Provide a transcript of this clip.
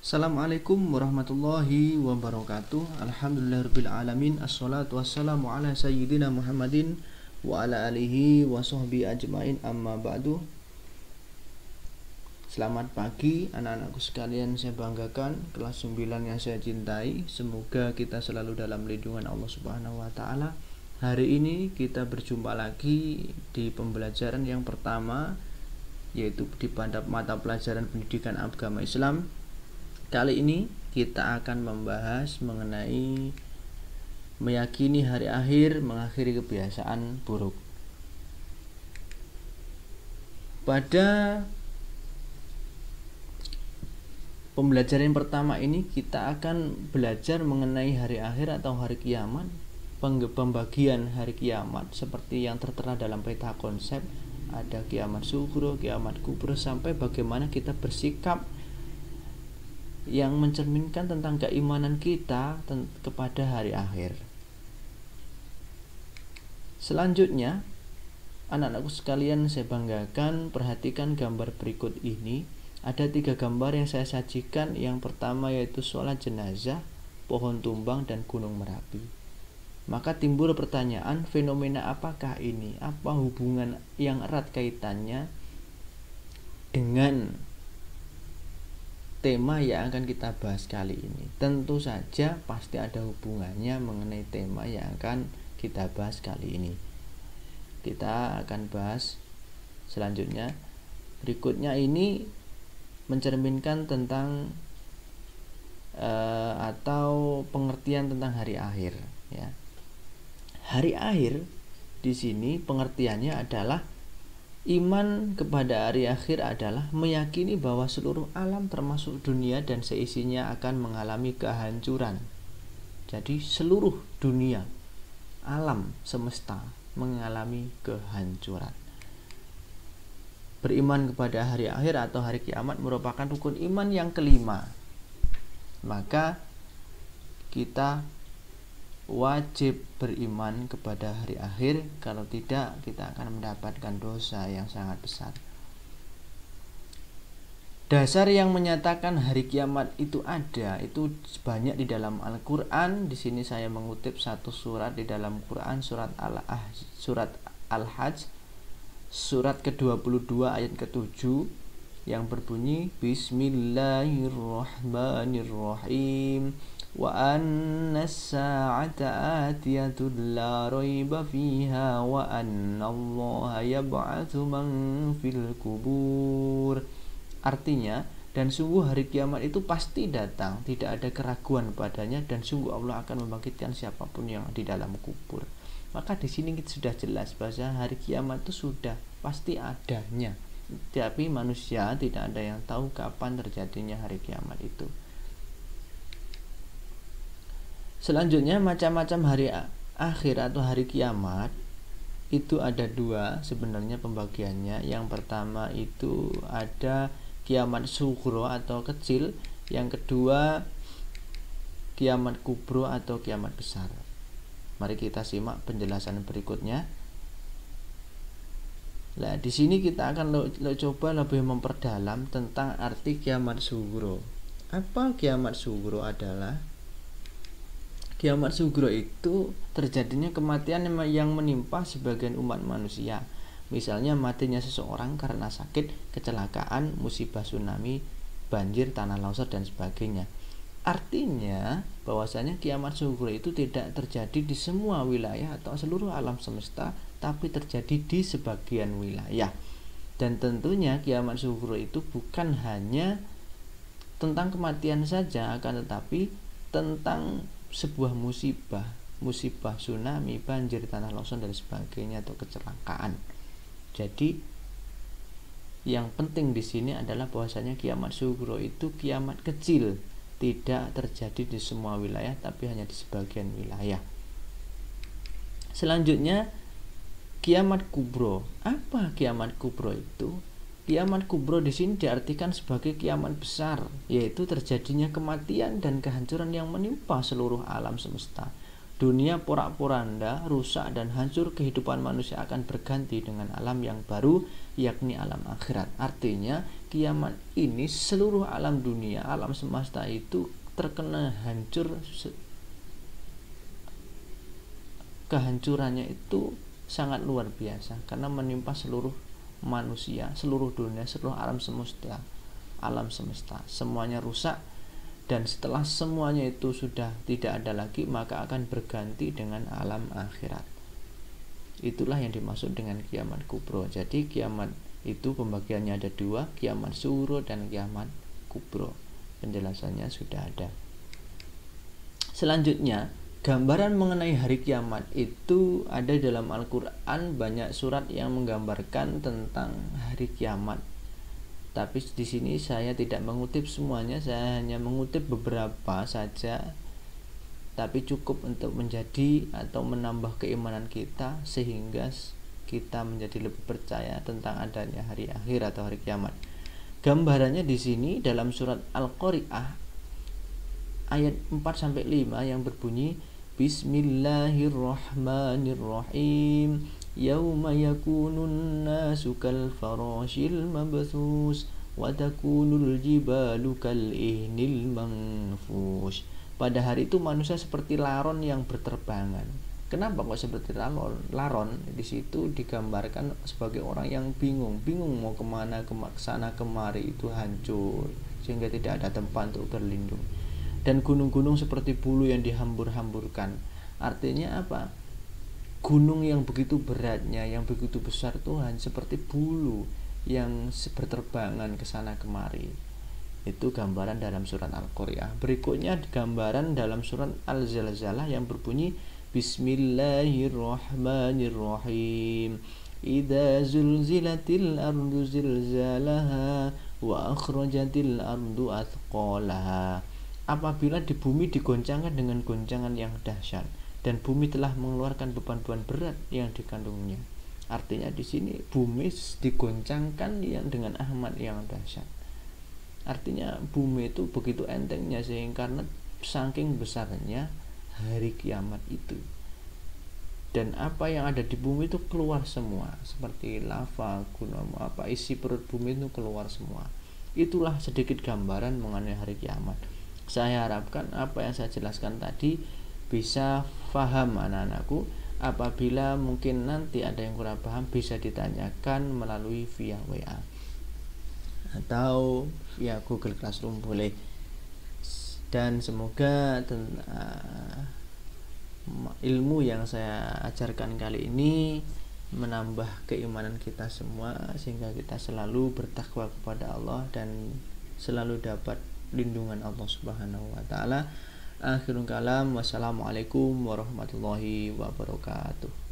Assalamualaikum warahmatullahi wabarakatuh. Alhamdulillahirabbil alamin. Assalatu wassalamu ala sayyidina Muhammadin wa ala alihi wa sahbihi ajmain. Amma ba'du. Selamat pagi anak-anakku sekalian, saya banggakan, kelas 9 yang saya cintai. Semoga kita selalu dalam lindungan Allah Subhanahu wa taala. Hari ini kita berjumpa lagi di pembelajaran yang pertama, yaitu di mata pelajaran pendidikan agama Islam. Kali ini kita akan membahas mengenai meyakini hari akhir, mengakhiri kebiasaan buruk. Pada pembelajaran yang pertama ini kita akan belajar mengenai hari akhir atau hari kiamat, pembagian hari kiamat seperti yang tertera dalam peta konsep. Ada kiamat sugro, kiamat kubro, sampai bagaimana kita bersikap yang mencerminkan tentang keimanan kita kepada hari akhir. Selanjutnya, anak-anakku sekalian, saya banggakan, perhatikan gambar berikut ini. Ada 3 gambar yang saya sajikan. Yang pertama yaitu sholat jenazah, pohon tumbang, dan gunung Merapi. Maka timbul pertanyaan, fenomena apakah ini? Apa hubungan yang erat kaitannya dengan tema yang akan kita bahas kali ini? Tentu saja pasti ada hubungannya mengenai tema yang akan kita bahas kali ini. Kita akan bahas selanjutnya. Berikutnya ini mencerminkan tentang atau pengertian tentang hari akhir, ya. Hari akhir di sini pengertiannya adalah iman kepada hari akhir adalah meyakini bahwa seluruh alam termasuk dunia dan seisinya akan mengalami kehancuran. Jadi seluruh dunia, alam semesta mengalami kehancuran. Beriman kepada hari akhir atau hari kiamat merupakan rukun iman yang kelima. Maka kita wajib beriman kepada hari akhir, kalau tidak kita akan mendapatkan dosa yang sangat besar. Dasar yang menyatakan hari kiamat itu ada itu banyak di dalam Al-Qur'an. Di sini saya mengutip satu surat di dalam Quran, surat Al-Hajj, surat ke-22 ayat ke-7 yang berbunyi Bismillahirrahmanirrahim. Wa anna as-sa'ata atiyatun la raiba fiha wa anna Allah yab'atsu man fil kubur. Artinya, dan sungguh hari kiamat itu pasti datang, tidak ada keraguan padanya, dan sungguh Allah akan membangkitkan siapapun yang di dalam kubur. Maka di sini sudah jelas bahwa hari kiamat itu sudah pasti adanya, tapi manusia tidak ada yang tahu kapan terjadinya hari kiamat itu. Selanjutnya, macam-macam hari akhir atau hari kiamat itu ada 2 sebenarnya pembagiannya. Yang pertama itu ada kiamat sugro atau kecil, yang kedua kiamat kubro atau kiamat besar. Mari kita simak penjelasan berikutnya. Nah, di sini kita akan coba lebih memperdalam tentang arti kiamat sugro. Apa kiamat sugro adalah? Kiamat sugro itu terjadinya kematian yang menimpa sebagian umat manusia. Misalnya matinya seseorang karena sakit, kecelakaan, musibah tsunami, banjir, tanah longsor, dan sebagainya. Artinya bahwasanya kiamat sugro itu tidak terjadi di semua wilayah atau seluruh alam semesta, tapi terjadi di sebagian wilayah. Dan tentunya kiamat sugro itu bukan hanya tentang kematian saja, akan tetapi tentang sebuah musibah tsunami, banjir, tanah longsor, dan sebagainya, atau kecelakaan. Jadi yang penting di sini adalah bahwasanya kiamat sugro itu kiamat kecil, tidak terjadi di semua wilayah tapi hanya di sebagian wilayah. Selanjutnya kiamat kubro. Apa kiamat kubro itu? Kiamat kubro di sini diartikan sebagai kiamat besar, yaitu terjadinya kematian dan kehancuran yang menimpa seluruh alam semesta. Dunia porak-poranda, rusak dan hancur, kehidupan manusia akan berganti dengan alam yang baru, yakni alam akhirat. Artinya, kiamat ini seluruh alam dunia, alam semesta itu terkena hancur, kehancurannya itu sangat luar biasa karena menimpa seluruh manusia, seluruh dunia, seluruh alam semesta semuanya rusak. Dan setelah semuanya itu sudah tidak ada lagi, maka akan berganti dengan alam akhirat. Itulah yang dimaksud dengan kiamat kubro. Jadi kiamat itu pembagiannya ada dua, kiamat sughro dan kiamat kubro. Penjelasannya sudah ada. Selanjutnya, gambaran mengenai hari kiamat itu ada dalam Al-Quran. Banyak surat yang menggambarkan tentang hari kiamat. Tapi di sini saya tidak mengutip semuanya, saya hanya mengutip beberapa saja. Tapi cukup untuk menjadi atau menambah keimanan kita sehingga kita menjadi lebih percaya tentang adanya hari akhir atau hari kiamat. Gambarannya di sini dalam surat Al-Qari'ah ayat 4-5 yang berbunyi Bismillahirrahmanirrahim. Yauma yakunun nasu kal farashil mabthus wa takunul jibalu kal ihnil manfush. Pada hari itu manusia seperti laron yang berterbangan. Kenapa kok seperti laron? Di situ digambarkan sebagai orang yang bingung mau kemana, kesana kemari, itu hancur sehingga tidak ada tempat untuk berlindung. Dan gunung-gunung seperti bulu yang dihambur-hamburkan. Artinya apa? Gunung yang begitu beratnya, yang begitu besar Tuhan, seperti bulu yang berterbangan ke sana kemari. Itu gambaran dalam surat Al-Qari'ah. Berikutnya gambaran dalam surat Al-Zalzalah yang berbunyi Bismillahirrahmanirrahim. Idza zulzilatil ardu zilzalaha wa akhrajatil ardu athqalaha. Apabila di bumi digoncangkan dengan goncangan yang dahsyat dan bumi telah mengeluarkan beban-beban berat yang dikandungnya. Artinya di sini bumi digoncangkan yang dengan ahmad yang dahsyat. Artinya bumi itu begitu entengnya sehingga karena saking besarnya hari kiamat itu. Dan apa yang ada di bumi itu keluar semua, seperti lava, gunung, isi perut bumi itu keluar semua. Itulah sedikit gambaran mengenai hari kiamat. Saya harapkan apa yang saya jelaskan tadi bisa paham anak-anakku. Apabila mungkin nanti ada yang kurang paham, bisa ditanyakan melalui via WA atau via Google Classroom boleh. Dan semoga ilmu yang saya ajarkan kali ini menambah keimanan kita semua sehingga kita selalu bertakwa kepada Allah dan selalu dapat lindungan Allah Subhanahu wa taala. Akhirul kalam, wassalamualaikum warahmatullahi wabarakatuh.